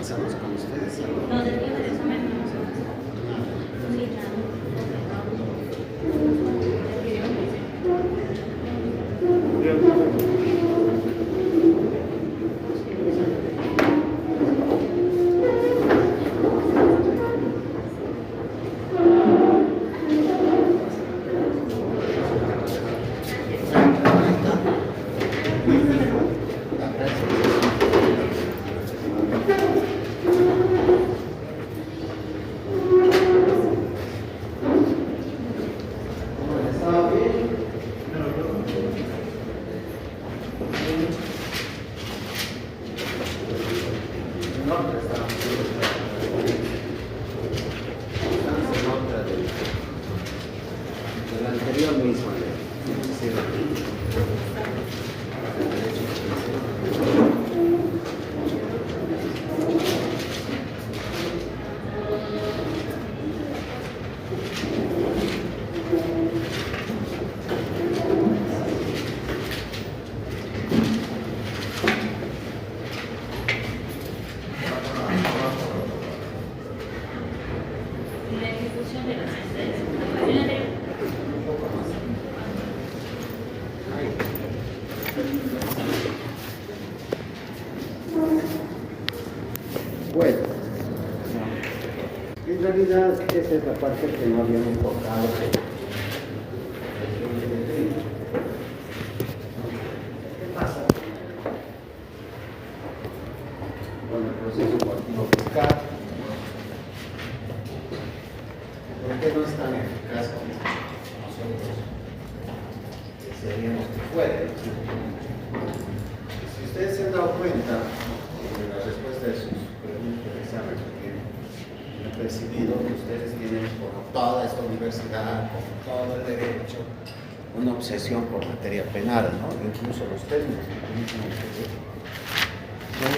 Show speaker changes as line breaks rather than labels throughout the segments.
avanzamos con ustedes.
No, de eso me nosotros. Sí,
Bueno, en realidad esa es la parte que no habíamos tocado. ¿Qué pasa? Con el proceso continuo fiscal, ¿por qué no es tan eficaz como nosotros desearíamos que fuera? Si ustedes se han dado cuenta en la respuesta de sus preguntas de examen, que he percibido que ustedes tienen, como toda esta universidad, como todo el derecho, una obsesión por materia penal, ¿no? Incluso los términos que utilizan ustedes son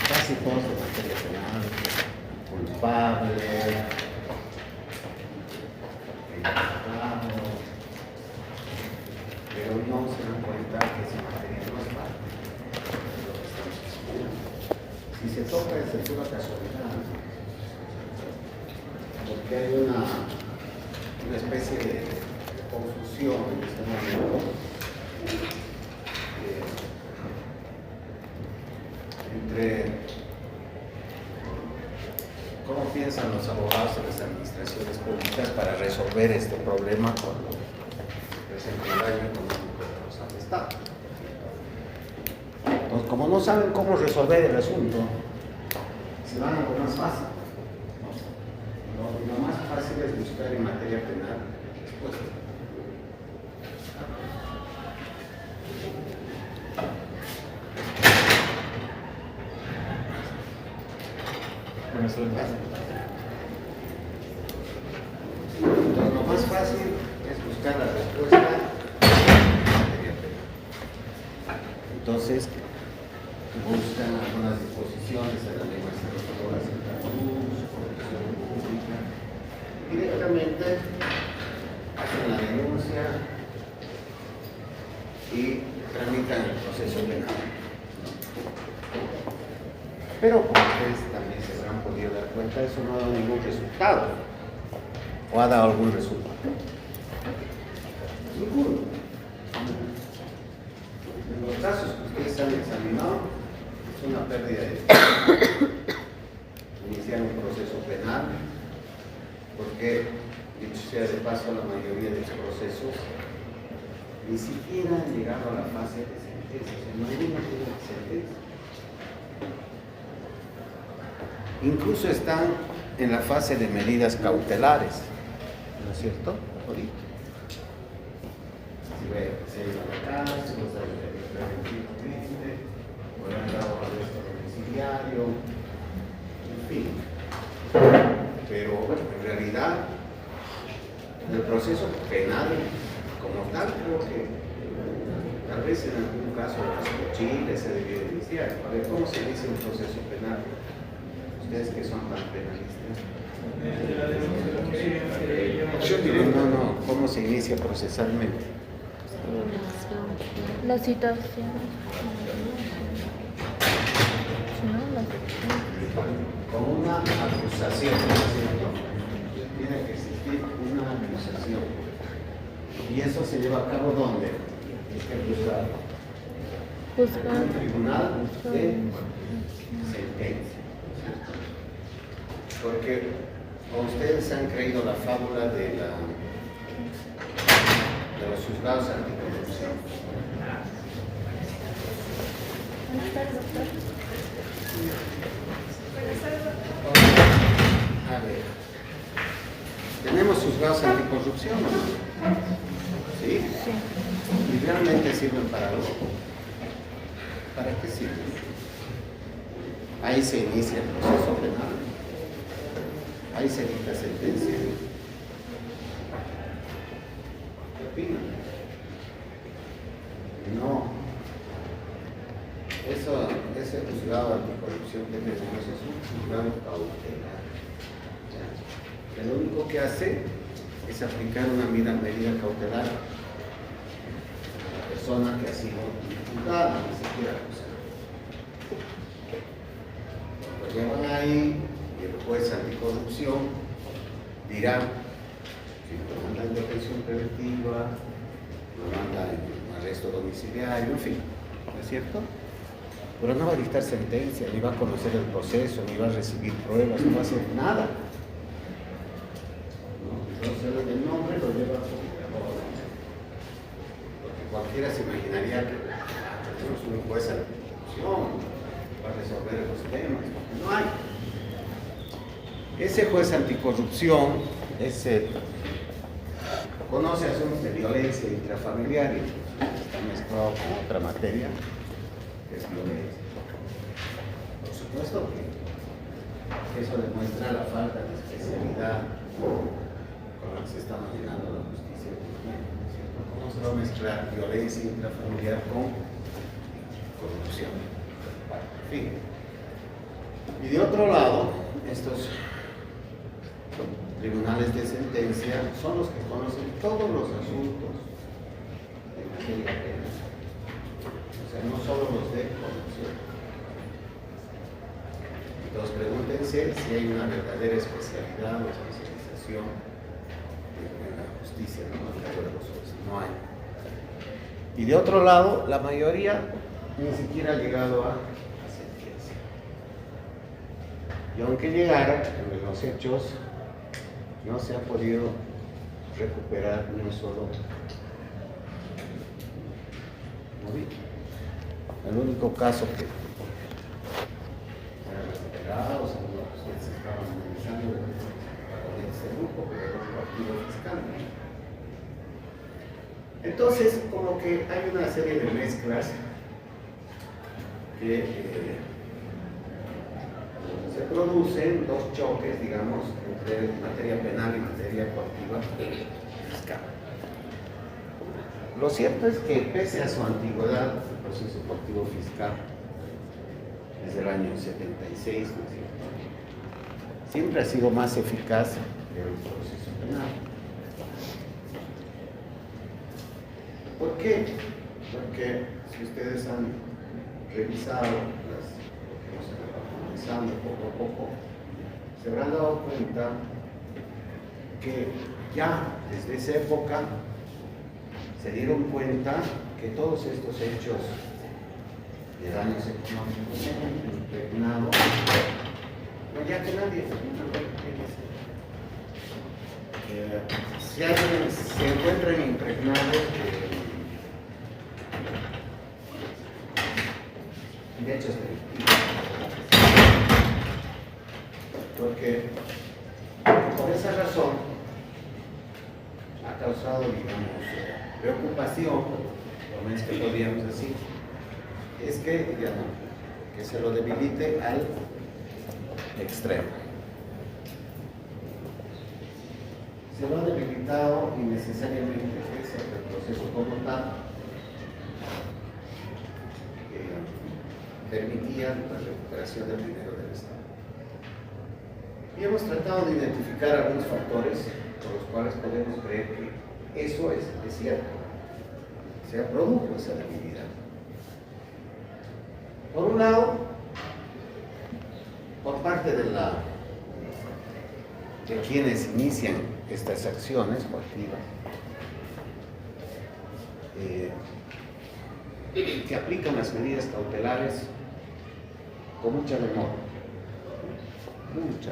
casi todos de materia penal, culpable, imputado, pero no se dan cuenta que esa materia no es parte de lo que estamos estudiando. Si se toca es de pura casualidad, porque hay una especie de confusión en este momento entre cómo piensan los abogados de las administraciones públicas para resolver este problema cuando presenta el daño económico que nos han estado. Entonces, como no saben cómo resolver el asunto, se van a lo más fácil. Lo más fácil es buscar en materia penal respuesta. Entonces, lo más fácil es buscar la respuesta en materia penal. Entonces, buscan algunas disposiciones de la ley sancionadora Santa Cruz, protección pública, directamente hacen la denuncia y tramitan el proceso penal. Pero como ustedes también se habrán podido dar cuenta, eso no ha dado ningún resultado. ¿O ha dado algún resultado? Ninguno. En los casos que ustedes han examinado, es una pérdida de tiempo iniciar un proceso penal, porque, dicho sea de paso, la mayoría de los procesos ni siquiera han llegado a la fase de sentencia, no hay ninguna sentencia. Incluso están en la fase de medidas cautelares, ¿no es cierto? Ahorita. Si se ha ido a la cárcel, se ha ido preventivamente, o le han dado arresto domiciliario, en fin. Pero en realidad, el proceso penal como tal, creo que tal vez en algún caso de Chile se debió iniciar. A ver, ¿cómo se inicia un proceso penal? Ustedes que son tan penalistas. No, ¿cómo se inicia procesalmente?
La citación. ¿No?
Con una acusación, ¿no es cierto? Tiene que existir una acusación. ¿Y eso se lleva a cabo dónde? Es que en un tribunal de sentencia. Porque ustedes han creído la fábula de los juzgados anticorrupción.
Buenas tardes, doctor.
A ver, tenemos juzgados anticorrupción, ¿no? ¿Sí?
Sí.
¿Y realmente sirven para algo? ¿Para qué sirven? Ahí se inicia el proceso penal. Ahí se dicta sentencia. ¿Qué opinan? No. Ese juzgado anticorrupción que tenemos es un juzgado cautelar. ¿Ya? Lo único que hace es aplicar una medida cautelar a la persona que ha sido imputada, ni siquiera acusada. Lo llevan ahí y el juez anticorrupción dirá si lo manda en detención preventiva, lo manda en arresto domiciliario, en fin, ¿no es cierto? Pero no va a dictar sentencia, ni va a conocer el proceso, ni va a recibir pruebas, no va a hacer nada. Entonces el nombre lo lleva como porque cualquiera se imaginaría que tenemos un juez anticorrupción para resolver los temas, porque no hay. Ese juez anticorrupción conoce asuntos de violencia intrafamiliar y está mezclado con otra materia que es violencia. Por supuesto que eso demuestra la falta de especialidad con la que se está manejando la justicia. ¿Cómo se va a mezclar violencia intrafamiliar con corrupción? En fin. Y de otro lado, estos tribunales de sentencia son los que conocen todos los asuntos de materia penal. O sea, no solo los de corrupción. Entonces pregúntense si hay una verdadera especialidad o especialización en la justicia, ¿no? No hay. Y de otro lado, la mayoría ni siquiera ha llegado a sentencia. Y aunque llegara, en los hechos no se ha podido recuperar ni un solo movimiento. El único caso que se ha recuperado, según lo que ustedes estaban analizando, de este grupo, pero el partido fiscal. Entonces, como que hay una serie de mezclas que se producen, dos choques, digamos, entre materia penal y materia coactiva fiscal. Lo cierto es que, pese a su antigüedad, el proceso coactivo fiscal, desde el año 76, ¿no es cierto?, siempre ha sido más eficaz que el proceso penal. ¿Por qué? Porque si ustedes han revisado lo que hemos estado analizando poco a poco, se habrán dado cuenta que ya desde esa época se dieron cuenta que todos estos hechos de daños económicos se han impregnado, no ya que nadie se encuentran impregnados de hechos delictivos. Porque por esa razón ha causado, digamos, preocupación, lo menos que podríamos decir, es que, digamos, que se lo debilite al extremo. Se lo ha debilitado innecesariamente, pese a que el proceso como tal permitía la recuperación del dinero del Estado. Y hemos tratado de identificar algunos factores por los cuales podemos creer que eso es cierto, se produjo esa debilidad. Por un lado, por parte de quienes inician estas acciones coactivas, que aplican las medidas cautelares con mucha demora. Mucha.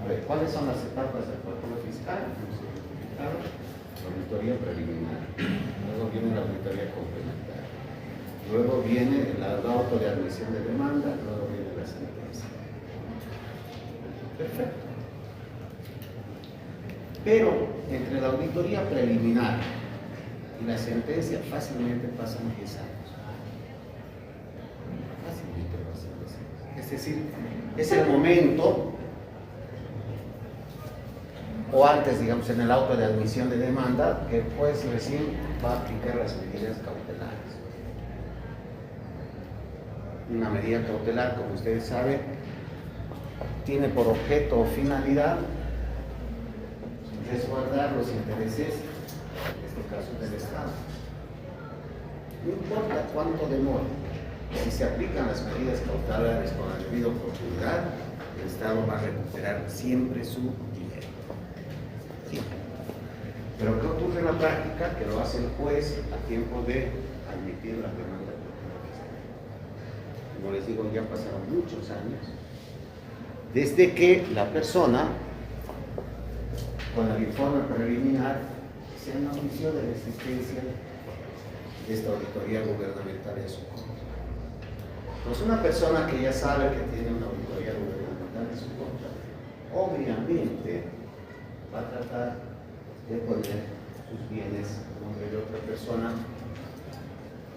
A ver, ¿cuáles son las etapas del control fiscal? La auditoría preliminar, luego viene la auditoría complementaria, luego viene el auto de admisión de demanda, luego viene la sentencia. Perfecto. Pero entre la auditoría preliminar y la sentencia fácilmente pasan 10 años. Fácilmente pasan 10 años. Es decir, es el momento, o antes, digamos, en el auto de admisión de demanda, que el juez recién va a aplicar las medidas cautelares. Una medida cautelar, como ustedes saben, tiene por objeto o finalidad resguardar los intereses, en este caso del Estado. No importa cuánto demore, si se aplican las medidas cautelares con la debida oportunidad, el Estado va a recuperar siempre su dinero. Sí. Pero ¿qué ocurre en la práctica? Que lo hace el juez a tiempo de admitir la demanda. Como les digo, ya pasaron muchos años desde que la persona, con el informe preliminar, se anunció de la existencia de esta auditoría gubernamental en su contra. Pues una persona que ya sabe que tiene una auditoría gubernamental en su contra, obviamente va a tratar de poner sus bienes a nombre de otra persona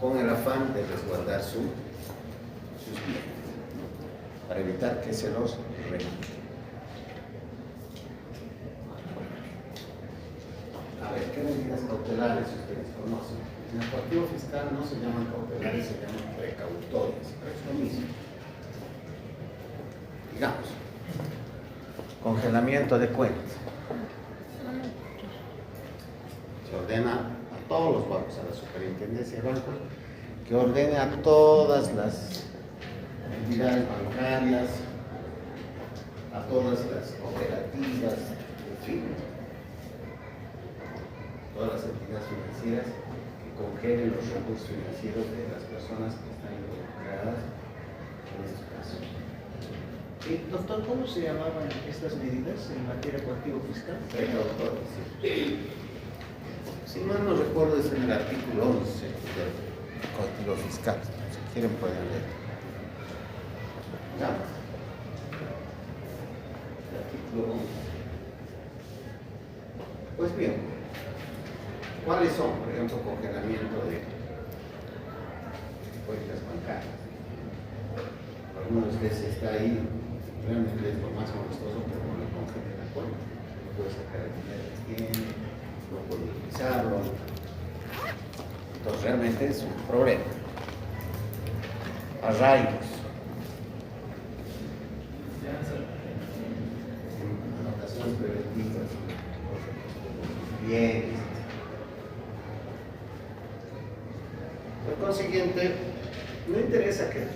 con el afán de resguardar sus bienes, ¿no? Para evitar que se los remiten. A ver, ¿qué medidas cautelares ustedes conocen? En el coactivo fiscal no se llaman cautelares, se llaman precautorias, pero es lo mismo. Digamos, congelamiento de cuentas. Se ordena a todos los bancos, a la superintendencia de bancos, que ordene a todas las entidades bancarias, a todas las cooperativas, en fin, todas las entidades financieras que congelen los recursos financieros de las personas que están involucradas en este caso. Doctor, ¿cómo se llamaban estas medidas en materia de coactivo fiscal? Precautorias, sí. Si mal no recuerdo, es en el artículo 11 del coactivo fiscal. Si quieren pueden leer. Ya. El artículo 11. Pues bien, ¿cuáles son? Por ejemplo, congelamiento de cuentas bancarias. Para algunos de ustedes está ahí, realmente es lo más molestoso, pero no le congela la cuenta. No puede sacar el dinero que tiene, no puede utilizarlo. Entonces realmente es un problema. Arraigos. Anotaciones preventivas. Bienes. Por consiguiente, no interesa que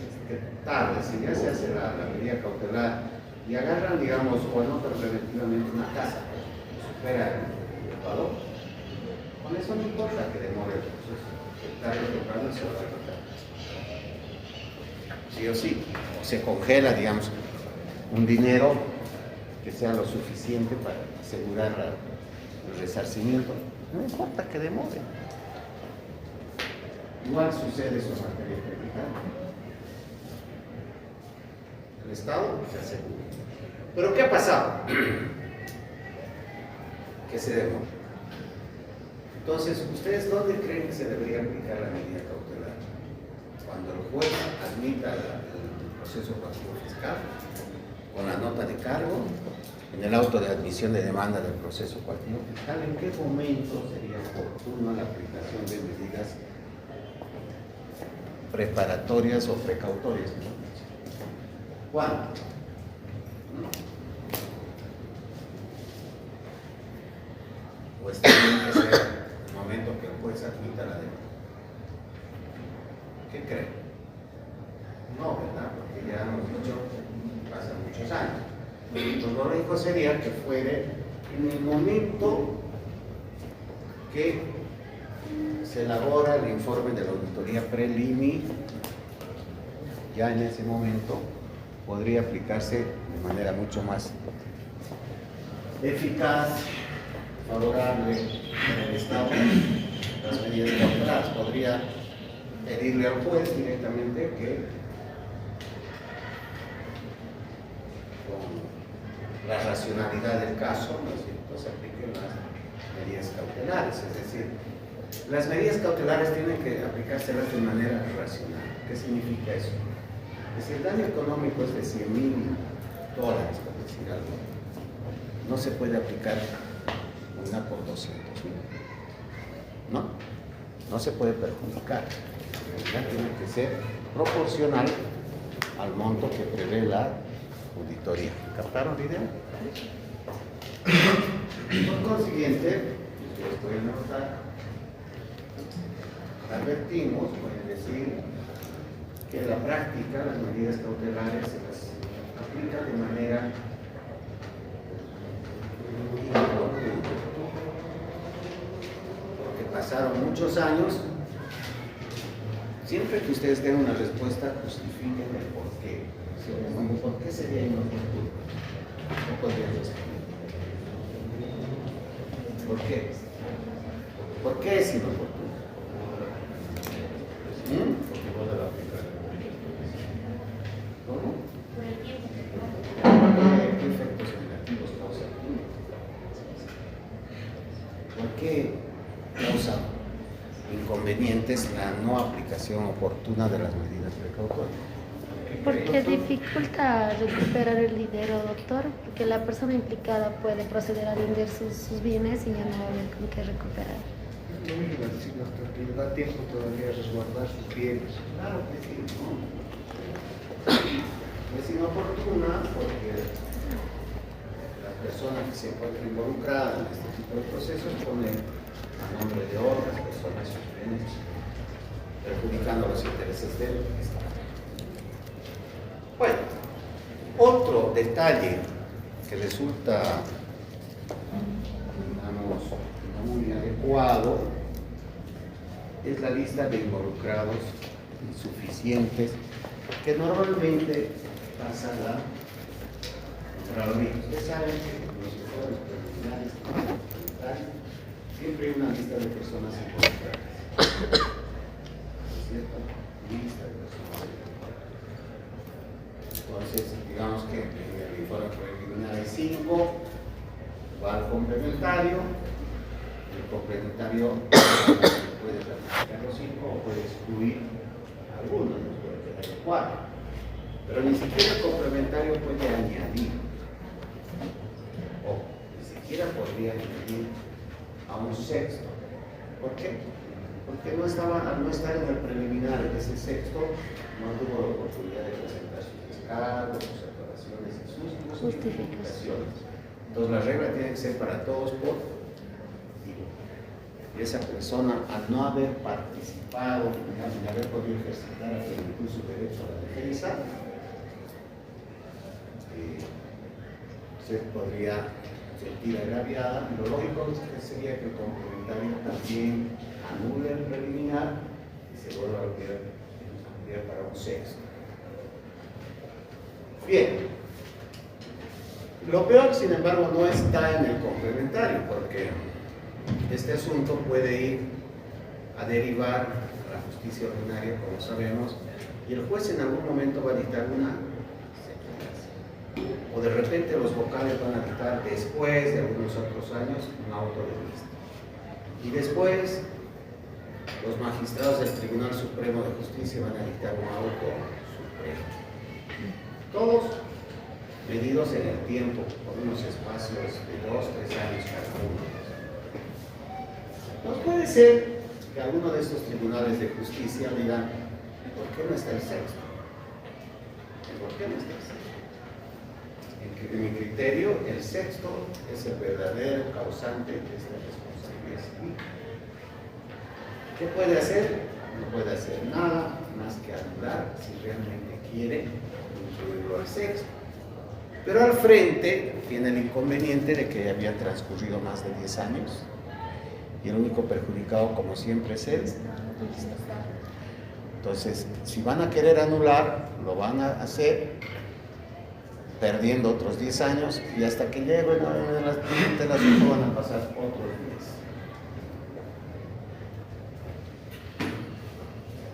tarde, si ya se hace la medida cautelar y agarran, digamos, o anotan preventivamente una casa que supera el valor, con eso no importa que demore el proceso, que tarde o temprano se va a tratar. Sí o sí, o se congela, digamos, un dinero que sea lo suficiente para asegurar el resarcimiento, no importa que demore. Igual sucede eso en materia tributaria. El Estado se asegura. ¿Pero qué ha pasado? Que se demora. Entonces, ¿ustedes dónde creen que se debería aplicar la medida cautelar? Cuando el juez admita el proceso coactivo fiscal, con la nota de cargo, en el auto de admisión de demanda del proceso coactivo fiscal, ¿en qué momento sería oportuna la aplicación de medidas preparatorias o precautorias? ¿Cuándo? ¿O está bien que sea el momento que el juez admita la demanda? ¿Qué creen? No, ¿verdad? Porque ya años. Entonces, lo lógico sería que fuera en el momento que se elabora el informe de la auditoría preliminar, ya en ese momento podría aplicarse de manera mucho más eficaz, favorable en el Estado, las medidas cautelares. Podría pedirle al juez directamente que con la racionalidad del caso, ¿no es cierto?, se apliquen las medidas cautelares. Es decir, las medidas cautelares tienen que aplicárselas de manera racional. ¿Qué significa eso? Que si el daño económico es de 100.000 dólares, por decir algo, no se puede aplicar una por 200.000. No, no se puede perjudicar. En realidad tiene que ser proporcional al monto que prevé la auditoría. ¿Captaron la idea? Por consiguiente, ustedes pueden notar, advertimos, pueden decir, que en la práctica las medidas cautelares se las aplican de manera inoportuna, porque pasaron muchos años. Siempre que ustedes den una respuesta, justifiquen el por qué. ¿Por qué sería inoportuno? No podrían responder. ¿Por qué? ¿Por qué es inoportuno? ¿Cómo?
Por el tiempo.
¿Qué efectos negativos causa? ¿Por qué causa inconvenientes la no aplicación oportuna de las medidas precautorias?
Porque dificulta recuperar el dinero, doctor, porque la persona implicada puede proceder a vender sus bienes y ya no va a haber con qué recuperar.
Yo me iba a decir, doctor, que le da tiempo todavía a resguardar sus bienes.
Claro que sí, ¿no? Es inoportuna porque la persona que se encuentra involucrada en este tipo de procesos pone a nombre de otras personas sus bienes, perjudicando los intereses del Estado. Bueno, otro detalle que resulta, digamos, muy adecuado es la lista de involucrados insuficientes que normalmente pasa la Contraloría. Ustedes saben que en los informes preliminares siempre hay una lista de personas involucradas. ¿Es cierto? Lista de personas involucradas. Entonces, digamos que en el informe preliminar hay 5, va al complementario. El complementario puede ratificar los 5 o puede excluir algunos, no puede quedar 4. Pero ni siquiera el complementario puede añadir, o ni siquiera podría añadir a un sexto. ¿Por qué? Porque al no estar en el preliminar ese sexto, no tuvo la oportunidad de presentar sus descargos, sus aclaraciones y sus justificaciones. Entonces la regla tiene que ser para todos por igual. Y esa persona, al no haber participado, en haber podido ejercitar a plenitud su derecho a la defensa, se podría sentir agraviada. Lo lógico sería que el complementario también anule el preliminar y se vuelva a ampliar para un sexto. Bien. Lo peor, sin embargo, no está en el complementario, porque este asunto puede ir a derivar a la justicia ordinaria, como sabemos, y el juez en algún momento va a dictar una sentencia. O de repente los vocales van a dictar, después de algunos otros años, un auto de vista. Y después, los magistrados del Tribunal Supremo de Justicia van a dictar un auto supremo. Todos medidos en el tiempo, por unos espacios de 2 o 3 años cada uno. Pues puede ser que alguno de estos tribunales de justicia digan, ¿por qué no está el sexto? ¿Por qué no está el sexto? En mi criterio, el sexto es el verdadero causante de esta responsabilidad civil. ¿Qué puede hacer? No puede hacer nada más que anular si realmente quiere incluirlo al sexto. Pero al frente tiene el inconveniente de que había transcurrido más de 10 años y el único perjudicado, como siempre, es él. Entonces, si van a querer anular, lo van a hacer perdiendo otros 10 años y hasta que lleguen a las límites van a pasar otros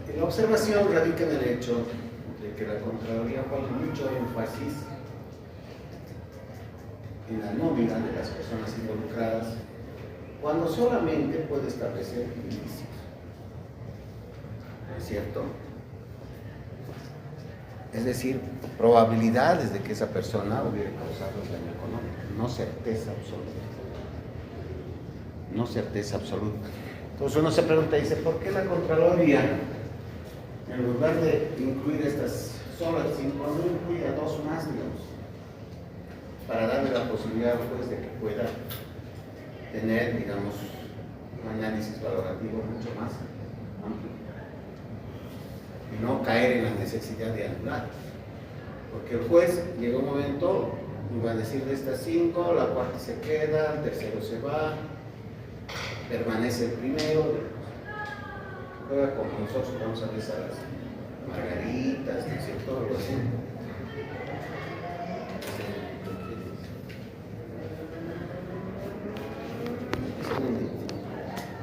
10. La observación radica en el hecho de que la Contraloría pone mucho énfasis en la nómina de las personas involucradas cuando solamente puede establecer indicios. ¿No es cierto? Es decir, probabilidades de que esa persona hubiera causado el daño económico, no certeza absoluta. No certeza absoluta. Entonces uno se pregunta y dice, ¿por qué la Contraloría, en lugar de incluir estas solo 5, no incluye a 2 más, digamos, para darle la posibilidad pues, de que pueda tener, digamos, un análisis valorativo mucho más amplio y no caer en la necesidad de anular? Porque el juez llega un momento y va a decir de estas 5, la cuarta se queda, el tercero se va, permanece el primero, juega como nosotros vamos a ver a las margaritas, ¿no es cierto? Algo así.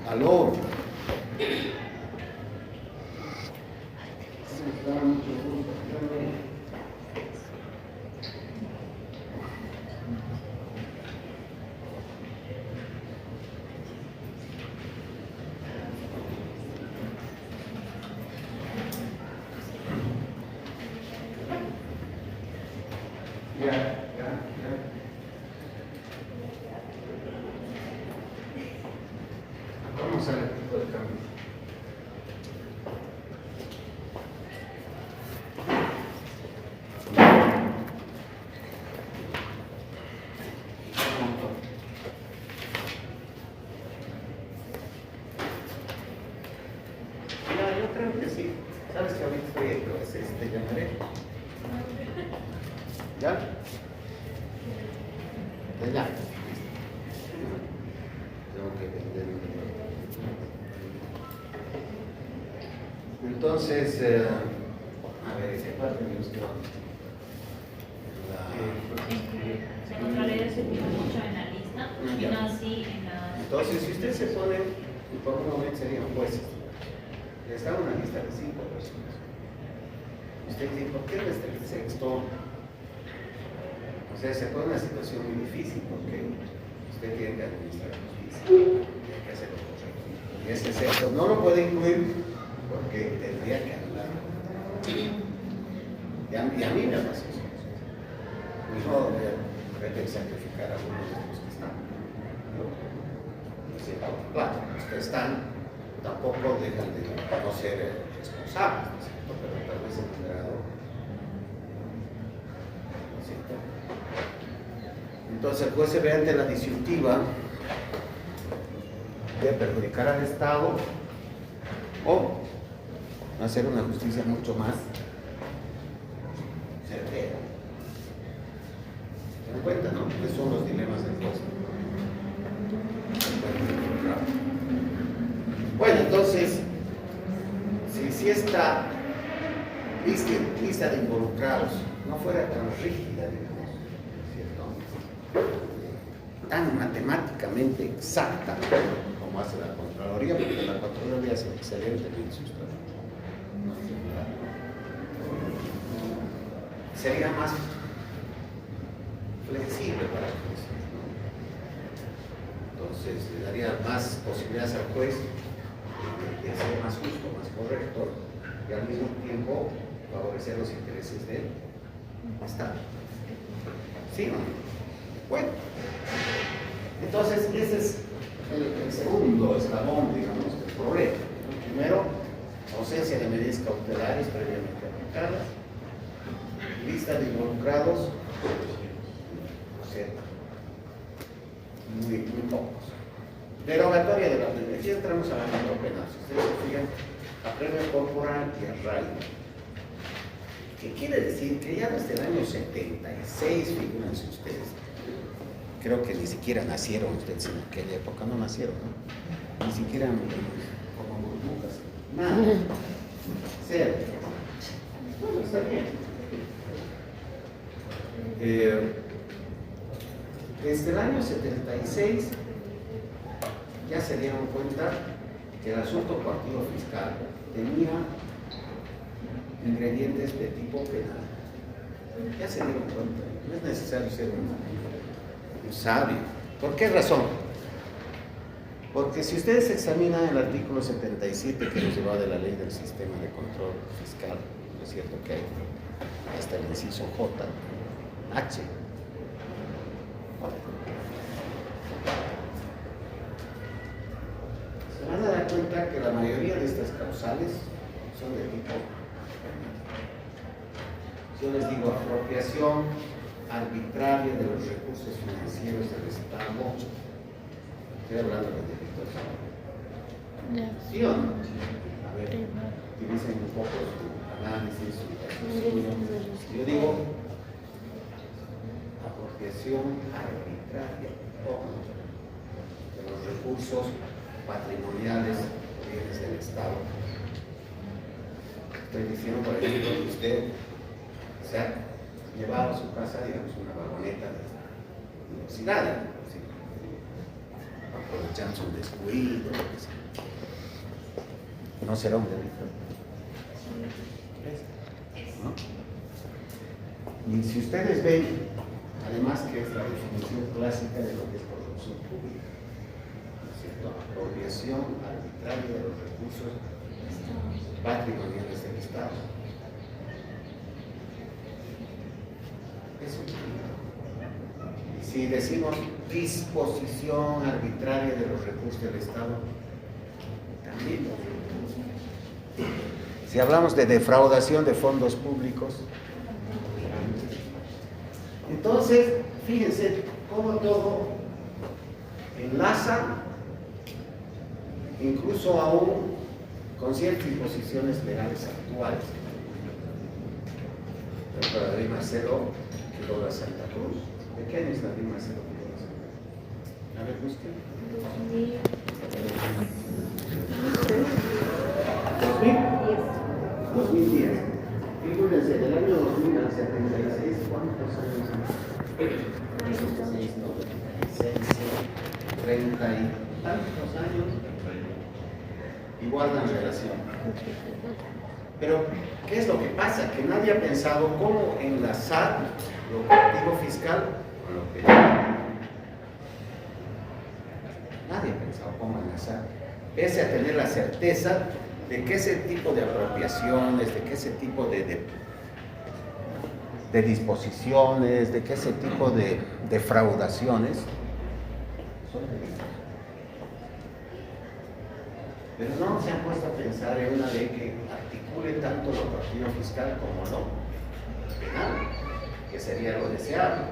Aló. Vamos a ver el tipo de cambio. Mira, yo creo que sí. Sabes que ahorita estoy en proceso, te llamaré. ¿Ya? Te llamo. Tengo que vender un... Entonces, a ver, esa parte me gustó.
La Contraloría se fija mucho en la lista y no así en la...
Entonces, si ustedes se ponen, y por un momento serían jueces, les da una lista de 5 personas. Usted dice, ¿por qué este sexto? O sea, se pone una situación muy difícil porque usted tiene que administrar la justicia, tiene que hacer lo correcto. Y ese sexto no lo puede incluir porque tendría que anularlo. Y a mí me pasa eso. No voy a sacrificar a algunos de los que están. Claro, los que están tampoco dejan de no ser responsables, ¿no es cierto? Pero tal vez en un grado. ¿No es cierto? Entonces el juez se ve ante la disyuntiva de perjudicar al Estado o hacer una justicia mucho más certera. ¿Se dan cuenta, no? Esos son los dilemas del juez. Bueno, entonces, si esta lista de involucrados no fuera tan rígida, digamos, ¿cierto? Tan matemáticamente exacta como hace la Contraloría, porque la Contraloría hace excelente en sus trabajos. Sería más flexible para el juez, ¿no? Entonces le daría más posibilidades al juez de ser más justo, más correcto y al mismo tiempo favorecer los intereses del Estado. ¿Sí o no? Bueno, entonces ese es el segundo eslabón, digamos, del problema. Primero, ausencia de medidas cautelares previamente aplicadas, lista de involucrados, o sea, muy pocos. Derogatoria de la ley. Aquí entramos al ámbito penal. Si ustedes se fijan, a premio corporal y a rayo. ¿Qué quiere decir? Que ya desde el año 76, figúrense ustedes, creo que ni siquiera nacieron ustedes en aquella época, no nacieron, ¿no? Ni siquiera como burbujas, nada, cero. Bueno, está bien. Desde el año 76 ya se dieron cuenta que el asunto partido fiscal tenía ingredientes de tipo penal. Ya se dieron cuenta, no es necesario ser un sabio. ¿Por qué razón? Porque si ustedes examinan el artículo 77 que nos lleva de la ley del sistema de control fiscal, ¿no es cierto que hay hasta el inciso J, H? Se van a dar cuenta que la mayoría de estas causales son de tipo penal. Yo les digo apropiación arbitraria de los recursos financieros del Estado. Estoy hablando de delitos. ¿Sí o no? A ver, utilicen un poco su análisis, su raciocinio. Yo digo apropiación arbitraria de los recursos patrimoniales o bienes del Estado. Estoy diciendo, por ejemplo, que usted se ha llevado a su casa, digamos, una vagoneta de universidad, aprovechando un descuido, lo que sea. No será un delito, ¿no? Y si ustedes ven, además que es la definición clásica de lo que es corrupción pública, ¿no es cierto? Apropiación arbitraria de los recursos patrimoniales del Estado. Eso. Y si decimos disposición arbitraria de los recursos del Estado, también. Si hablamos de defraudación de fondos públicos, entonces, fíjense cómo todo enlaza, incluso aún con ciertas disposiciones legales actuales. Pero la ley Marcelo Quiroga Santa Cruz, ¿de qué año es la ley Marcelo Quiroga Santa Cruz? A ver, busquen. 2010. Figúrense, del año 2000 al 76, ¿cuántos años han? 16, 96, 30 y tantos años, y guardan relación. Pero, ¿qué es lo que pasa? Que nadie ha pensado cómo enlazar lo operativo fiscal con lo penal. Nadie ha pensado cómo enlazar, pese a tener la certeza de que ese tipo de apropiaciones, de que ese tipo de disposiciones, de que ese tipo de defraudaciones son delitos. Pero no se han puesto a pensar en una ley que articule tanto lo operativo fiscal como lo penal, que sería lo deseable.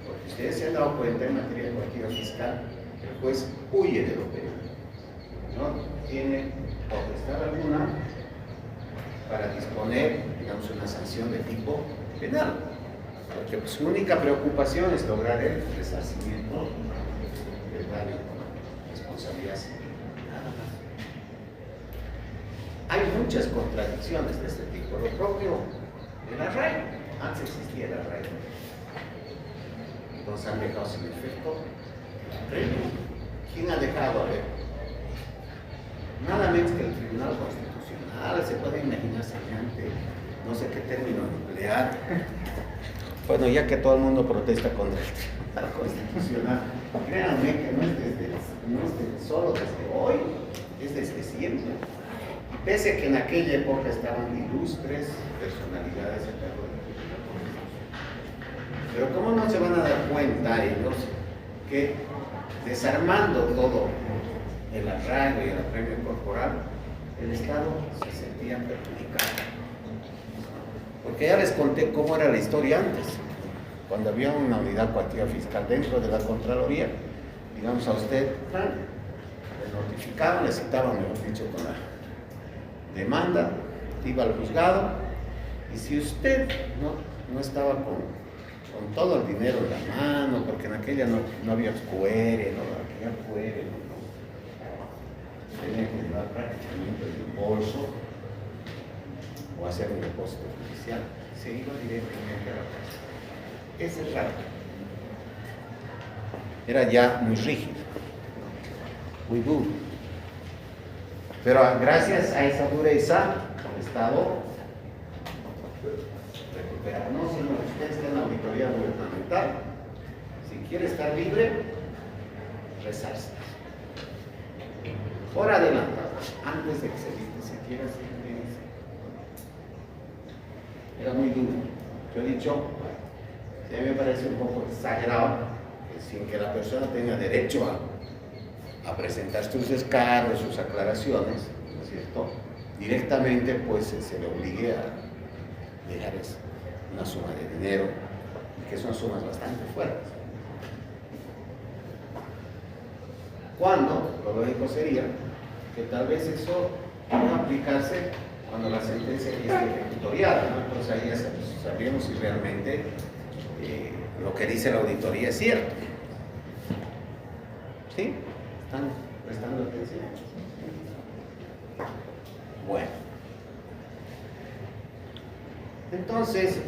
Porque ustedes se han dado cuenta en materia de operativo fiscal, el juez huye de lo penal. No tiene potestad alguna para disponer, digamos, una sanción de tipo penal, porque su única preocupación es lograr el resarcimiento del daño con responsabilidad civil. Nada más. Hay muchas contradicciones de este tipo. Lo propio del arraigo. Antes existía el arraigo. Entonces han dejado sin efecto el premio. ¿Quién ha dejado? A ver. Nada menos que el Tribunal Constitucional. Se puede imaginar semejante, no sé qué término emplear. Bueno, ya que todo el mundo protesta contra el Tribunal Constitucional, créanme que no es solo desde hoy, es desde siempre. Y pese a que en aquella época estaban ilustres personalidades en el Tribunal Constitucional. Pero ¿cómo no se van a dar cuenta ellos que desarmando todo el arraigo y el apremio corporal, el Estado se sentía perjudicado? Porque ya les conté cómo era la historia antes, cuando había una unidad coactiva fiscal dentro de la Contraloría. Digamos, a usted le notificaban, le citaban, mejor dicho, con la demanda, iba al juzgado Y si usted no estaba con todo el dinero en la mano, porque en aquella no había QR, no había QR, tenía que llevar prácticamente el bolso o hacer un depósito judicial, se iba directamente a la casa. Ese rato era ya muy rígido, muy duro. Pero gracias a esa dureza, el Estado recupera. No, señor, usted está en la auditoría gubernamental. Si quiere estar libre, rezarse. Por adelantado, antes de que se quiera hacer. Era muy duro. Yo he dicho, a mí me parece un poco exagerado, que sin que la persona tenga derecho a presentar sus descargos, sus aclaraciones, ¿no es cierto? Directamente pues se le obligue a dejar una suma de dinero, que son sumas bastante fuertes. Cuando lo lógico sería que tal vez eso pueda aplicarse cuando la sentencia ya esté ejecutoriada, ¿no? Entonces ahí ya sabríamos si realmente lo que dice la auditoría es cierto. ¿Sí? ¿Están prestando atención? Bueno. Entonces,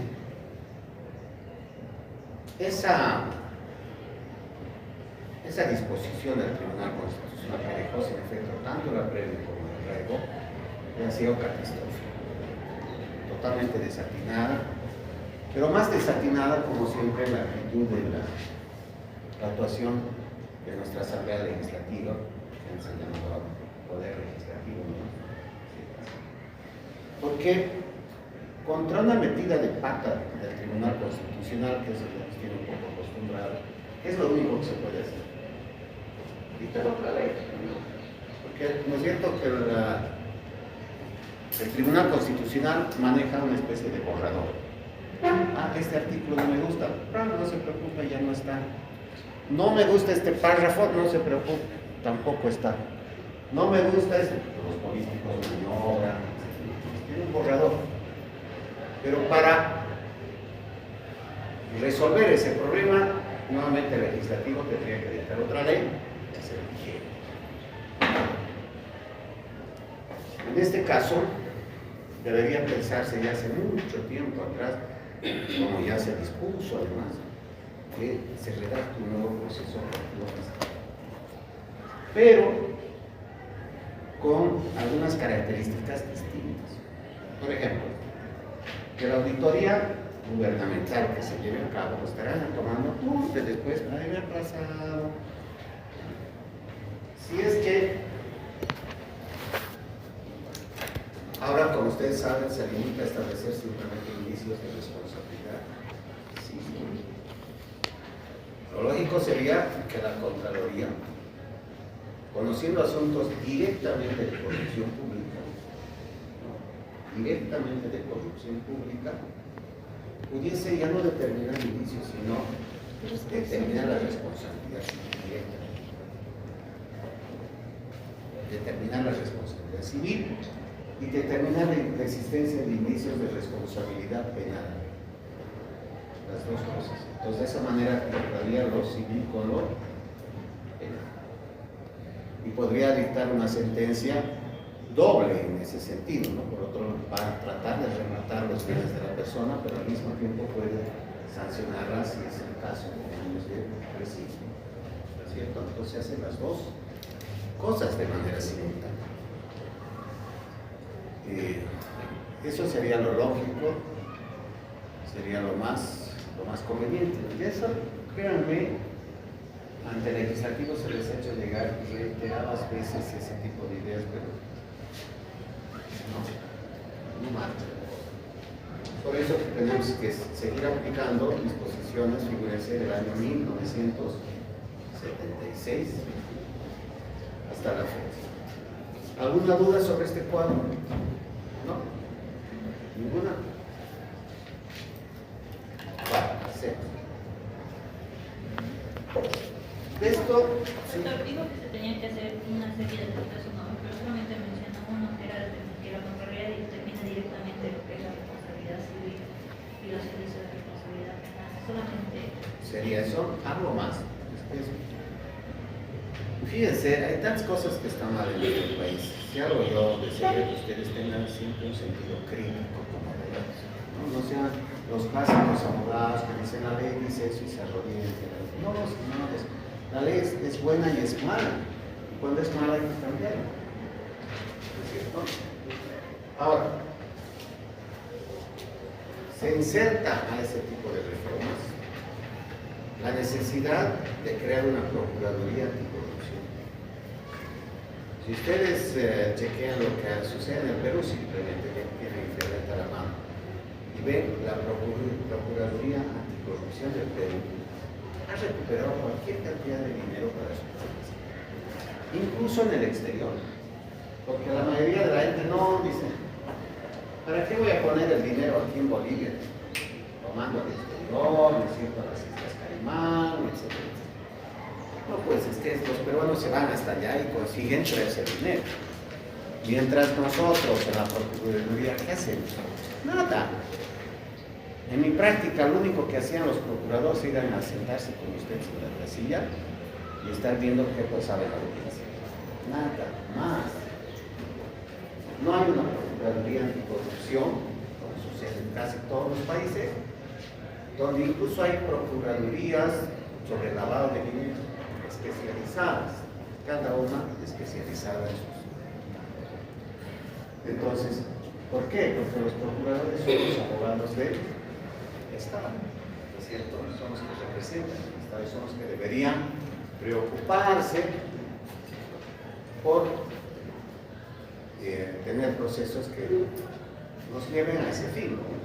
esa disposición del Tribunal Constitucional que dejó sin efecto tanto la previa como el arraigo ha sido catastrófica, totalmente desatinada, pero más desatinada como siempre la actitud de la actuación de nuestra Asamblea Legislativa, que se llama Poder Legislativo, ¿no? Porque contra una metida de pata del Tribunal Constitucional, que es lo que nos tiene un poco acostumbrado, es lo único que se puede hacer. Dictar otra ley. Porque no es cierto que el Tribunal Constitucional maneja una especie de borrador. Este artículo no me gusta, no se preocupe, ya no está. No me gusta este párrafo, no se preocupe, tampoco está. No me gusta esto, los políticos maniobran, tiene un borrador. Pero para resolver ese problema, nuevamente el legislativo tendría que dictar otra ley que se eligiera. En este caso, debería pensarse ya hace mucho tiempo atrás, como ya se dispuso además, que se redacte un nuevo proceso logístico, pero con algunas características distintas. Por ejemplo, que la auditoría gubernamental que se lleve a cabo estarán tomando apuntes después de haber pasado. Si es que ahora, como ustedes saben, se limita a establecer simplemente indicios de responsabilidad. Sí. Lo lógico sería que la Contraloría, conociendo asuntos directamente de corrupción pública, pudiese ya no determinar indicios, sino determinar la responsabilidad directa. Determinar la responsabilidad civil y determinar la existencia de indicios de responsabilidad penal. Las dos cosas. Entonces, de esa manera trataría lo civil con lo penal. Y podría dictar una sentencia doble en ese sentido, ¿no? Por otro lado, para tratar de rematar los bienes de la persona, pero al mismo tiempo puede sancionarla si es el caso de años de presidio. ¿Cierto? Entonces se hacen las dos cosas de manera simultánea. Eso sería lo lógico, sería lo más conveniente. Y eso, créanme, ante el legislativo se les ha hecho llegar reiteradas veces ese tipo de ideas, pero no marcha. Por eso tenemos que seguir aplicando disposiciones, figúrense, del año 1976 hasta la fecha. ¿Alguna duda sobre este cuadro? ¿No? ¿Ninguna? Vale, hacemos. De esto, sí.
Digo que se tenían que hacer una serie de procesos, ¿no? Pero solamente menciona uno, que era que la Contraloría determina directamente lo que es la responsabilidad civil y los servicios de responsabilidad penal. Solamente
Sería eso, algo más. Fíjense, hay tantas cosas que están mal en este país. Si algo yo desearía que ustedes tengan siempre un sentido crítico como abogados, ¿no? No sean los clásicos abogados que dicen la ley dice eso y se arrodillan. No, señores, la ley es buena y es mala. Y cuando es mala hay que cambiarla. ¿No es cierto? Ahora, se inserta a ese tipo de reformas la necesidad de crear una Procuraduría Anticorrupción. Si ustedes chequean lo que sucede en el Perú, simplemente tienen internet a la mano y ven la Procuraduría Anticorrupción del Perú, ha recuperado cualquier cantidad de dinero para su país, incluso en el exterior, porque la mayoría de la gente no dice, ¿para qué voy a poner el dinero aquí en Bolivia? Tomando al exterior, ¿no es cierto?, a las Islas Caimán, etc. No, pues es que los peruanos se van hasta allá y consiguen traerse dinero. Mientras nosotros en la Procuraduría, ¿qué hacemos? Nada. En mi práctica, lo único que hacían los procuradores era sentarse con ustedes en la silla y estar viendo qué cosa sabe la audiencia. Nada más. No hay una Procuraduría Anticorrupción, como sucede en casi todos los países, donde incluso hay procuradurías sobre lavado de dinero especializadas, cada una especializada en sus. Entonces, ¿por qué? Porque los procuradores son los abogados del Estado, ¿no es cierto? Son los que representan el Estado y son los que deberían preocuparse por tener procesos que nos lleven a ese fin, ¿no?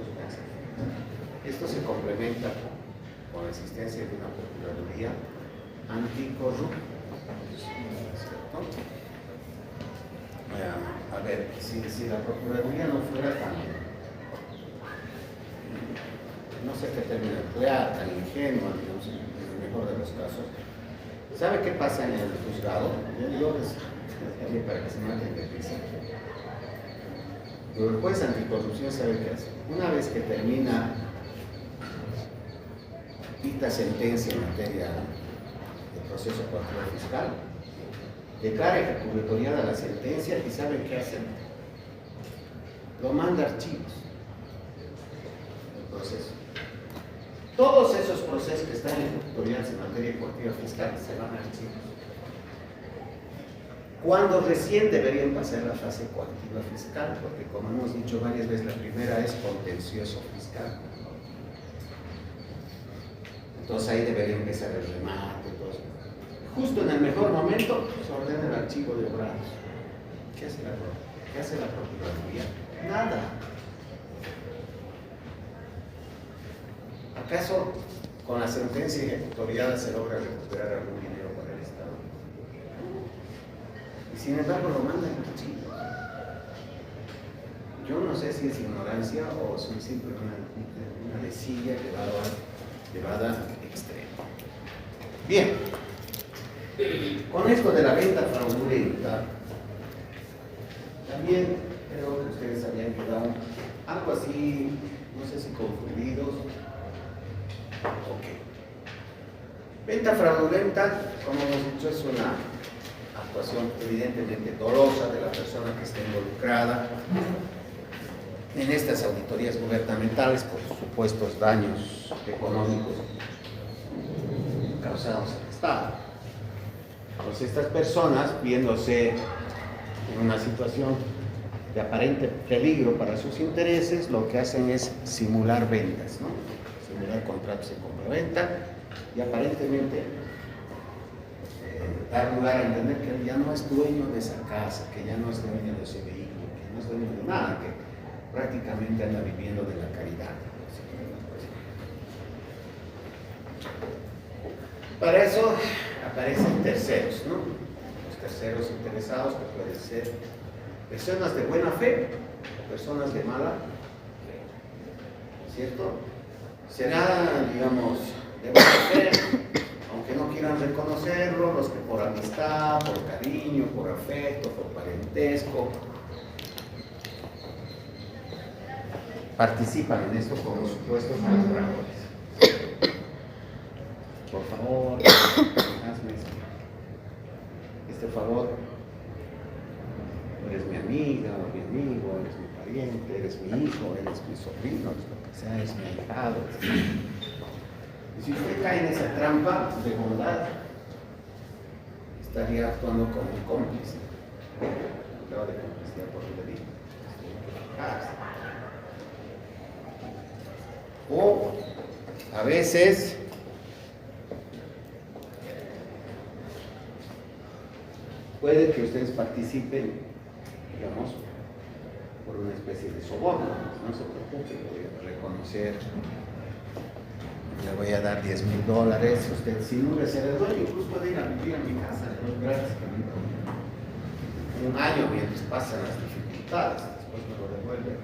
Esto se complementa con la existencia de una Procuraduría Anticorrupción. A ver, si la Procuraduría no fuera tan, no sé qué término emplear, tan ingenua, digamos, en el mejor de los casos, ¿sabe qué pasa en el juzgado? Yo digo que para que se maten de risa. El juez anticorrupción sabe qué hace. Una vez que termina dicta sentencia en materia de proceso coactivo fiscal, declara ejecutoriada la sentencia y ¿saben qué hacen? Lo manda a archivos, el proceso. Todos esos procesos que están ejecutoriados en materia coactiva fiscal se van a archivos. Cuando recién deberían pasar la fase coactiva fiscal, porque como hemos dicho varias veces, la primera es contencioso fiscal. Entonces ahí debería empezar el remate y todo eso. Justo en el mejor momento se ordena el archivo de obrados. ¿Qué hace la Procuraduría? Nada. ¿Acaso con la sentencia ejecutoriada se logra recuperar algún dinero para el Estado? Y sin embargo lo mandan en archivo. Yo no sé si es ignorancia o es simplemente una desidia llevada a extremo. Bien, con esto de la venta fraudulenta, también creo que ustedes habían quedado algo así, no sé si confundidos. Ok. Venta fraudulenta, como hemos dicho, es una actuación evidentemente dolosa de la persona que está involucrada en estas auditorías gubernamentales por supuestos daños económicos causados al Estado. Entonces estas personas, viéndose en una situación de aparente peligro para sus intereses, lo que hacen es simular ventas, ¿no? Simular contratos de compra-venta y aparentemente dar lugar a entender que él ya no es dueño de esa casa, que ya no es dueño de ese vehículo, que no es dueño de nada, que prácticamente anda viviendo de la caridad. Para eso aparecen terceros, ¿no? Los terceros interesados, que pueden ser personas de buena fe o personas de mala fe, ¿cierto? Será, digamos, de buena fe, aunque no quieran reconocerlo, los que por amistad, por cariño, por afecto, por parentesco, participan en esto como supuestos colaboradores. Por favor, hazme este favor. Eres mi amiga, o mi amigo, eres mi pariente, eres mi hijo, eres mi sobrino, eres lo que sea, eres mi ahijado. Y si usted cae en esa trampa de bondad, estaría actuando como un cómplice. Hablaba de complicidad por el delito. O a veces puede que ustedes participen, digamos, por una especie de soborno. No se preocupe, voy a reconocer, le voy a dar $10,000. Usted, sin un reserva, incluso puede ir a vivir a mi casa, no es gratis, un año mientras pasan las dificultades, después me lo devuelve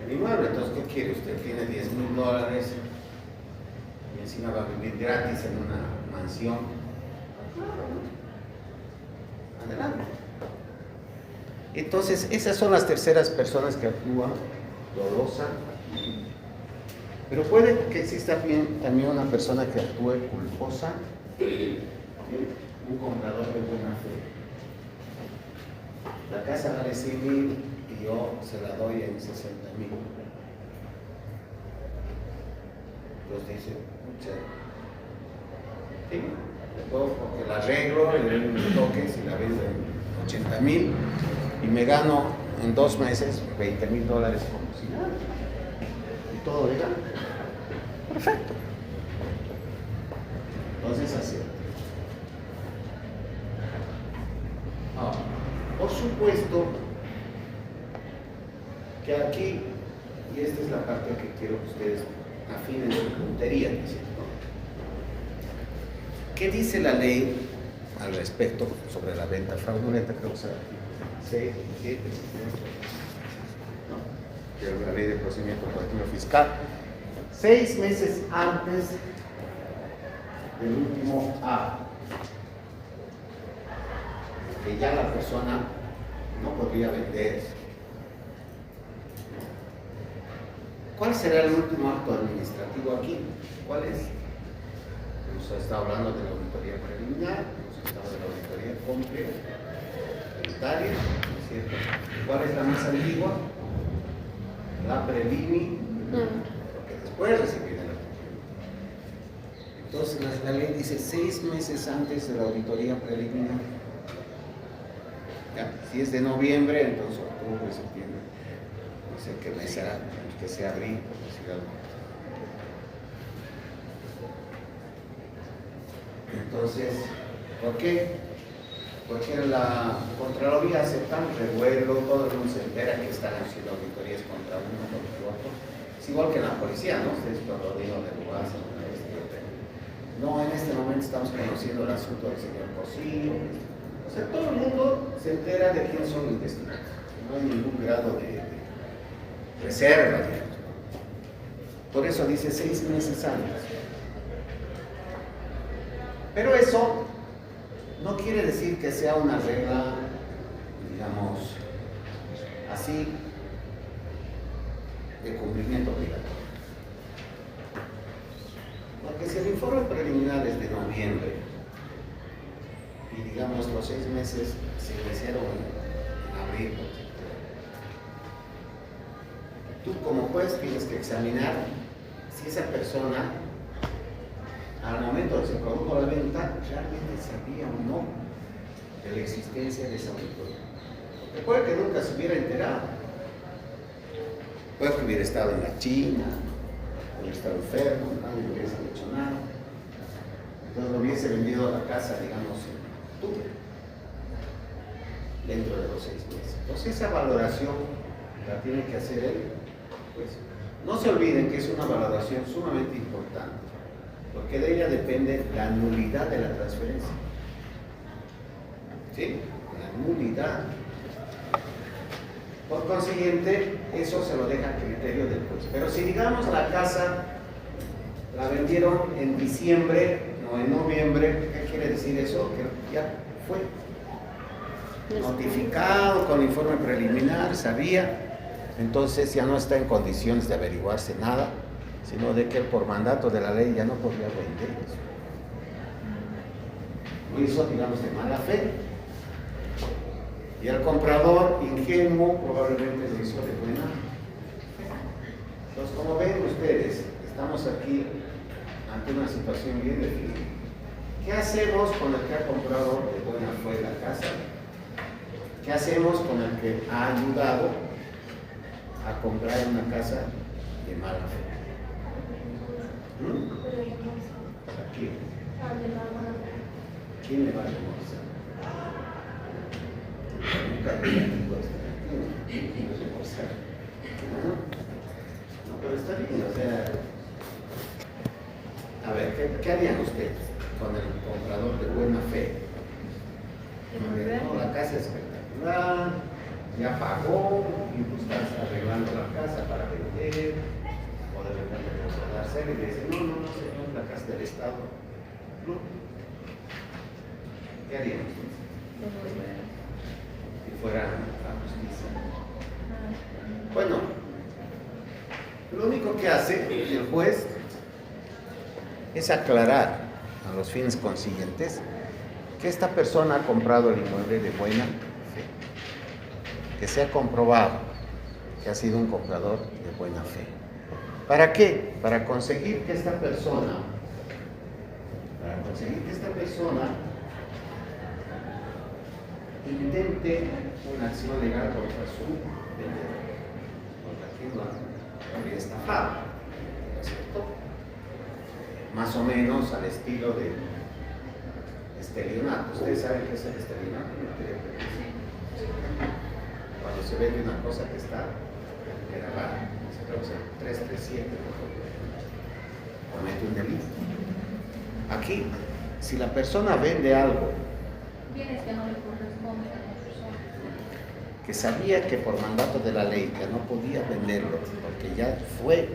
el inmueble. Entonces, ¿qué quiere usted? Tiene $10,000 y encima va a vivir gratis en una mansión. Adelante. Entonces, esas son las terceras personas que actúan dolosa. Pero puede que exista también una persona que actúe culposa, un comprador de buena fe. La casa vale 100,000 y yo se la doy en 60,000. Entonces dice, sí, porque la arreglo, le doy unos toques y la vendo en 80,000 y me gano en 2 meses $20,000 como si nada. Y todo legal. Perfecto. Entonces así. Ahora, por supuesto que aquí, y esta es la parte que quiero que ustedes afinen su puntería, ¿no? ¿Qué dice la ley al respecto sobre la venta fraudulenta? Creo que será 6, 7, no, que es la ley de procedimiento colectivo fiscal. 6 meses antes del último A, que ya la persona no podría vender. ¿Cuál será el último acto administrativo aquí? ¿Cuál es? Hemos estado hablando de la auditoría preliminar, hemos estado de la auditoría complementaria, ¿no es cierto? ¿Cuál es la más antigua? La preliminar, porque después recibir la preliminar. Entonces la ley dice 6 meses antes de la auditoría preliminar. ¿Ya? Si es de noviembre, entonces octubre, septiembre, no sé qué mes será, que sea abril, por decir algo. Entonces, ¿por qué? Porque la Contraloría hace tan revuelo, todo el mundo se entera que están haciendo auditorías contra uno, contra el otro. Es igual que en la policía, ¿no? Ustedes cuando digo de Lugasa, no, en este momento estamos conociendo el asunto del señor Cosillo. O sea, todo el mundo se entera de quién son investigados. No hay ningún grado de reserva, digamos. Por eso dice 6 meses antes. Pero eso no quiere decir que sea una regla, digamos, así, de cumplimiento obligatorio. Porque si el informe preliminar es de noviembre y digamos los 6 meses se iniciaron en abril, tú como juez tienes que examinar si esa persona al momento de se produjo la venta realmente sabía o no de la existencia de esa auditoría. Porque puede que nunca se hubiera enterado, puede que hubiera estado en la China, hubiera estado enfermo, nadie le hubiese hecho nada, entonces lo hubiese vendido a la casa, digamos, en octubre, dentro de los 6 meses. Entonces esa valoración la tiene que hacer él. Pues no se olviden que es una valoración sumamente importante, porque de ella depende la nulidad de la transferencia. ¿Sí? La nulidad. Por consiguiente, eso se lo deja a criterio del juez. Pero si digamos la casa la vendieron en diciembre o en noviembre, ¿qué quiere decir eso? Que ya fue notificado con informe preliminar, sabía. entonces ya no está en condiciones de averiguarse nada, sino de que él por mandato de la ley ya no podía vender eso. Lo hizo, digamos, de mala fe. Y el comprador ingenuo probablemente lo hizo de buena fe. Entonces, como ven ustedes, estamos aquí ante una situación bien definida. ¿Qué hacemos con el que ha comprado de buena fe la casa? ¿Qué hacemos con el que ha ayudado a comprar una casa de mala fe? ¿A quién? ¿Quién le va a denunciar? Nunca me no, pero está bien, o sea, a ver, ¿qué harían ustedes con el comprador de buena fe? No, la casa es espectacular, ya pagó, y tú estás arreglando la casa para vender, o de repente vas a darse y le dicen, no, señor, la casa del Estado. No. ¿Qué harían ustedes? Si fuera la justicia. Bueno, lo único que hace el juez es aclarar a los fines consiguientes que esta persona ha comprado el inmueble de buena fe, que se ha comprobado que ha sido un comprador de buena fe. ¿Para qué? Para conseguir que esta persona intente una acción legal contra su vendedor, contra quien lo habría estafado, ¿no es cierto? Más o menos al estilo de estelionato. ¿Ustedes saben qué es el estelionato? Cuando se vende una cosa que está grabada, se traduce 337, comete un delito. Aquí, si la persona vende algo
Bienes que no le corresponden a la persona.
que sabía que por mandato de la ley que no podía venderlo porque ya fue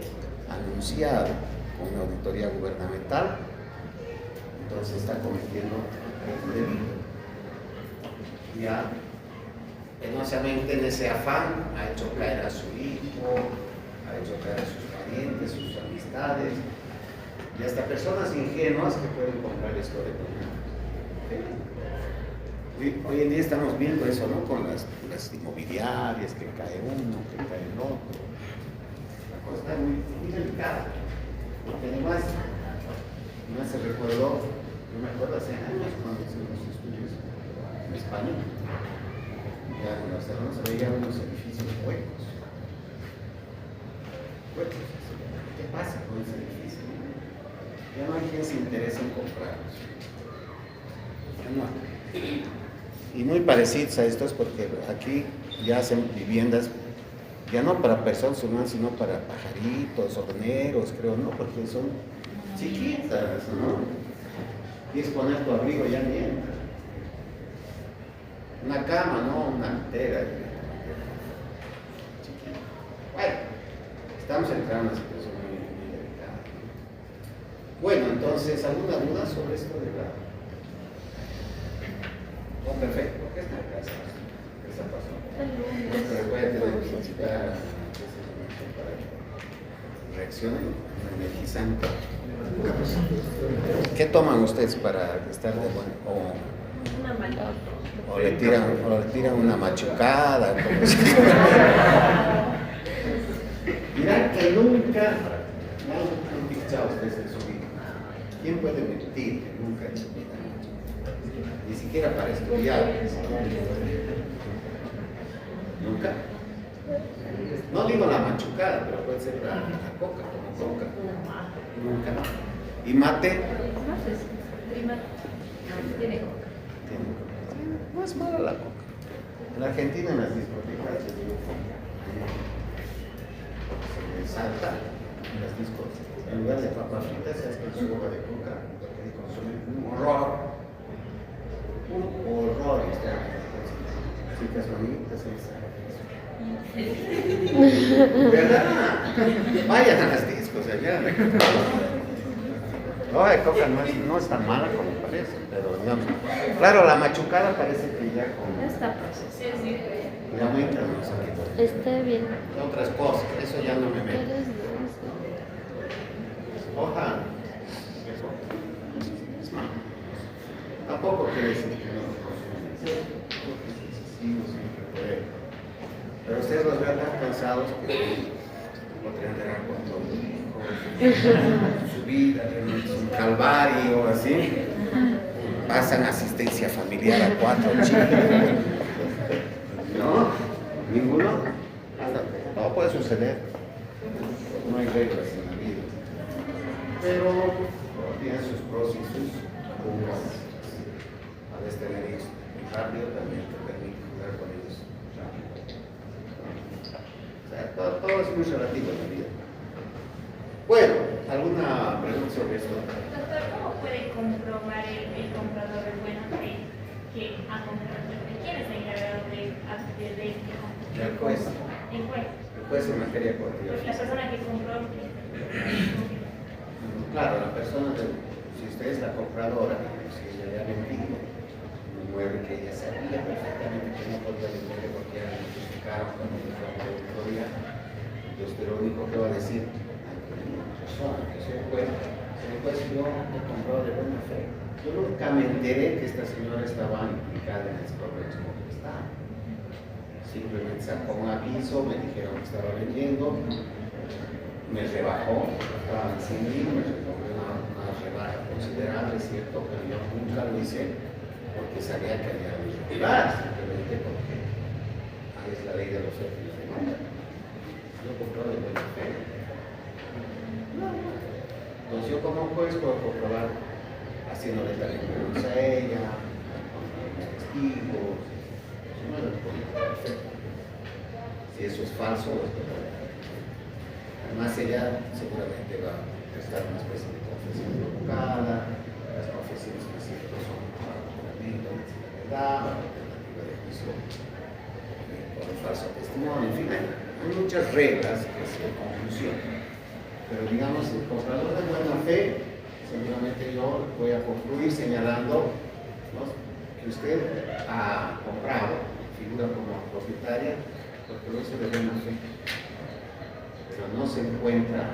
anunciado con una auditoría gubernamental, entonces está cometiendo un delito. Ya, penosamente en ese afán ha hecho caer a su hijo, ha hecho caer a sus parientes, sus amistades, y hasta personas ingenuas que pueden comprar esto de buena fe. Hoy en día estamos viendo eso, ¿no? Con las inmobiliarias, que cae uno, que cae el otro. La cosa está muy delicada. Porque además, no se recordó, no me acuerdo hace años cuando hice los estudios en España, ya en los terrenos se veían unos edificios huecos. ¿Qué pasa con ese edificio? Ya no hay quien se interese en comprarlos. Ya no hay. Y muy parecidos a estos, porque aquí ya hacen viviendas ya no para personas humanas, sino para pajaritos, horneros, creo, ¿no? Porque son chiquitas, ¿no? Quieres poner tu abrigo ya bien. Una cama, ¿no? Una entera. Chiquita. Bueno, estamos entrando en una situación muy delicada. Bueno, entonces, ¿alguna duda sobre esto de la... Oh, perfecto. ¿Qué está casa? ¿Qué está pasando? Pero voy a tener que solicitar para que reaccionen energizante. ¿Qué toman ustedes para estar de buen
Una maldad.
o le tiran una machucada? Mirá que nunca han pinchado ustedes en su vida. ¿Quién puede mentir que nunca en su vida? Ni siquiera para estudiar. ¿Nunca? No digo la machucada, pero puede ser la coca, como coca. Nunca. ¿Y mate?
Prima. Tiene coca.
No es mala la coca. En Argentina, en las discotecas, se salta en las discos. En lugar de papas fritas, se hace su agua de coca, porque consumen un horror. Un horror. Chicas bonitas, ¿verdad? Vayan a las discos allá. No, la coca no es tan mala como parece, pero digamos, claro, la machucada parece que ya con...
Esta procesada. Sí, sí.
Le aumentan los saquitos.
Está bien.
Otras cosas, eso ya no me meto.
Eres denso.
Hoja. Tampoco quiere decir que no lo consumen. Porque es excesivo, siempre puede. Pero ustedes los vean tan cansados que podrían tener control de su vida, realmente es un calvario, así. Pasan asistencia familiar a 4 chicos. ¿No? ¿Ninguno? No puede suceder. No hay reglas en la vida. Pero tiene sus pros y sus contras. A veces tener hijos rápido también te permite jugar con ellos rápido. O sea, todo es muy relativo en la vida. Bueno, ¿alguna pregunta sobre esto?
Doctor, ¿cómo puede comprobar el comprador de buena fe que ha comprado? ¿Quién es el encargado de este comprador?
El juez.
El juez.
El juez en materia cotidiana.
La persona que compró.
Claro, la persona, si usted es la compradora, si ella ya vendido un inmueble que ella sabía perfectamente que no podía venderle porque ya le notificaron cuando le fue a la auditoría, entonces usted lo único que va a decir ante una persona, que es el juez, yo he comprado de buena fe. Yo nunca me enteré que esta señora estaba implicada en el problema que está. Simplemente sacó un aviso, me dijeron que estaba vendiendo, me rebajó, estaba en 100.000, me rebajó una rebaja considerable, ¿cierto? Pero yo nunca lo hice porque sabía que había irregularidades, simplemente porque ahí es la ley de los hechos. Yo compré de buena fe. Entonces yo como juez puedo comprobar haciéndole también preguntas a ella, con testigos, no es perfecto. Si eso es falso, es verdadero. Además ella seguramente va a prestar una especie de confesión provocada, las confesiones que siempre son para juramento, la verdad, la alternativa de juicio por el falso testimonio, en fin, hay muchas reglas que es de conclusión. Pero digamos, el comprador de buena fe, seguramente yo voy a concluir señalando, ¿no?, que usted ha comprado, figura como propietaria, porque lo hizo de buena fe. Pero no se encuentra,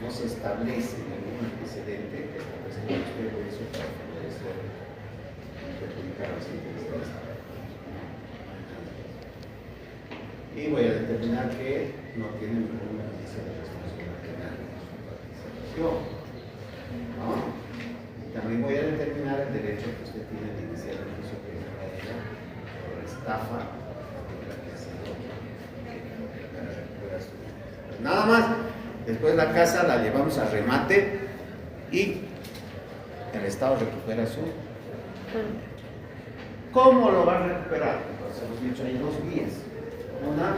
no se establece ningún antecedente que establezca que usted lo hizo para favorecer y perjudicar a los intereses del Estado. Y voy a determinar que no tiene ninguna indicio de responsabilidad penal en su participación. ¿No? Y también voy a determinar el derecho que usted tiene de iniciar el juicio penal a ella por estafa de la que ha sido para recuperar su vida. Pues nada más, después la casa la llevamos a remate y el Estado recupera su. ¿Cómo lo va a recuperar? Pues hemos dicho, hay 2 vías. Una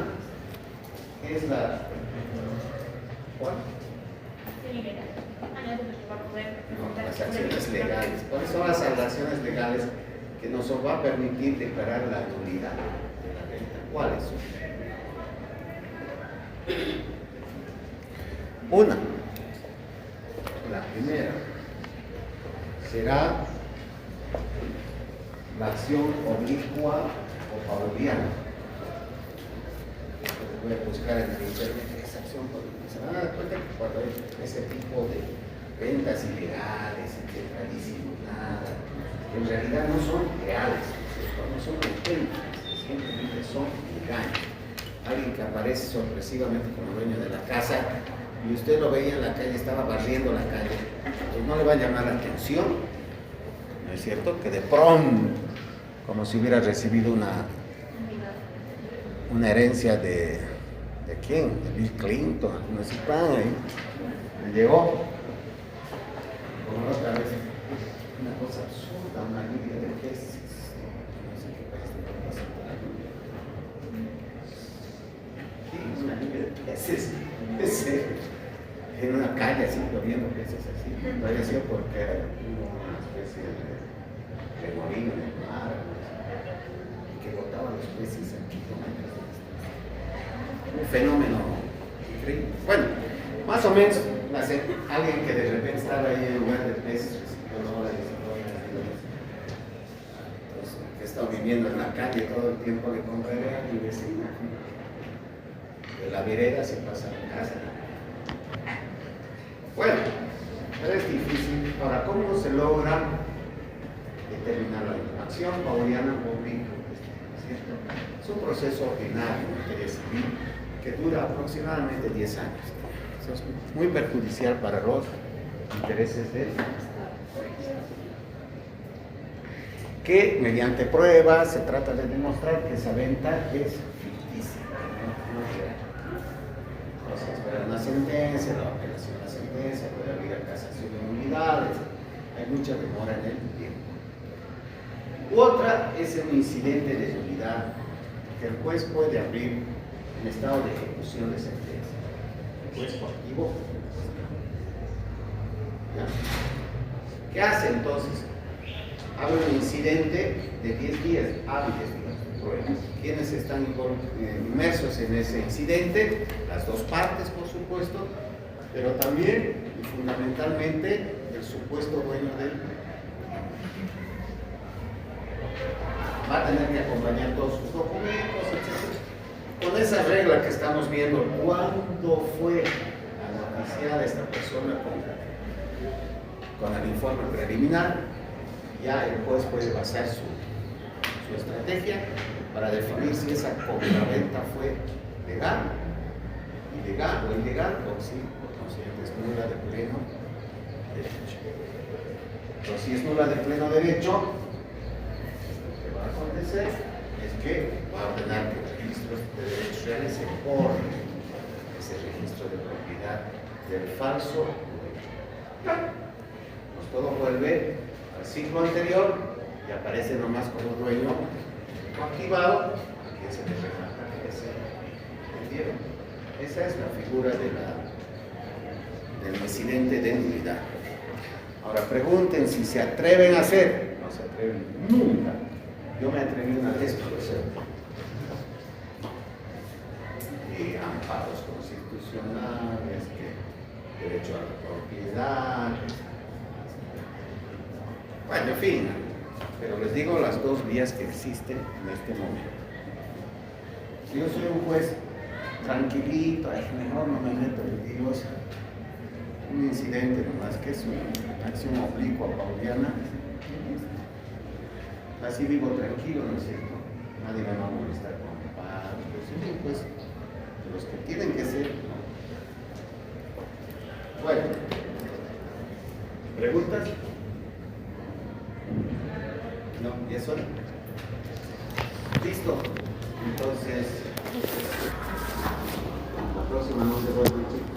es la. ¿Cuál? No, las acciones legales. ¿Cuáles son las acciones legales que nos va a permitir declarar la nulidad de la venta? ¿Cuáles son? Una, la primera, será la acción oblicua o pauliana. Voy a buscar en el internet esa acción oblicua. Se van a dar cuenta que cuando hay ese tipo de ventas ilegales, etcétera, disimuladas, en realidad no son reales, no son auténticas, simplemente son engaños. Alguien que aparece sorpresivamente como dueño de la casa y usted lo veía en la calle, estaba barriendo la calle, pues no le va a llamar la atención, ¿no es cierto? Que de pronto, como si hubiera recibido una herencia ¿de quién? De Bill Clinton, no sé, me llegó, como la otra vez, una cosa absurda, una lluvia de peces, no sé qué país te va a pasar. Sí, una lluvia de peces, en una calle así, lloviendo peces así, no había sido porque hubo una especie de molino en el mar, y que botaban los peces a kilómetros de distancia. Un fenómeno increíble. Bueno, más o menos, alguien que de repente estaba ahí en lugar de peces, recibió dólares y dólares y dólares. Entonces, estado viviendo en la calle todo el tiempo, le compraré a mi vecina. De la vereda se pasa a la casa. Bueno, pero es difícil. Ahora, ¿cómo se logra determinar la acción pauliana pública? ¿Cierto? Es un proceso ordinario en materia civil que dura aproximadamente 10 años. Eso es muy perjudicial para los intereses del Estado. Que mediante pruebas se trata de demostrar que esa venta es ficticia, no es real. O sea, esperar una sentencia, la apelación a la sentencia, puede haber casación de nulidades, hay mucha demora en el tiempo. Otra es un incidente de nulidad que el juez puede abrir en estado de ejecución de sentencia. El juez coactivo. ¿Ya? ¿Qué hace entonces? Abre un incidente de 10 días hábiles, digamos. ¿Quiénes están inmersos en ese incidente? Las dos partes, por supuesto, pero también y fundamentalmente el supuesto dueño del. Va a tener que acompañar todos sus documentos, etc. Con esa regla que estamos viendo, ¿cuándo fue noticiada esta persona con el informe preliminar? Ya el juez puede basar su estrategia para definir si esa compraventa fue legal, ilegal o ilegal, o si por consiguiente es nula de pleno derecho. Pero si es nula de pleno derecho, lo que va a acontecer es que va a ordenar que registros de derechos reales se borren ese registro de propiedad del falso dueño. Pues todo vuelve al ciclo anterior y aparece nomás como dueño activado, que se le remata ese. ¿Entendieron? Esa es la figura del incidente de nulidad. Ahora pregunten si se atreven a hacer. No se atreven nunca. Yo me atreví una vez por hacerlo. Amparos constitucionales, que derecho a la propiedad. Bueno, en fin, pero les digo las dos vías que existen en este momento. Si yo soy un juez tranquilito, mejor no me meto, les digo, es un incidente nomás, que es una acción oblicua pauliana. Así vivo tranquilo, ¿no es cierto? Nadie me va a molestar con pagos, soy un juez de los que tienen que ser, ¿no? Bueno, ¿preguntas? No, ¿y eso? Listo. Entonces, la próxima no se vuelve.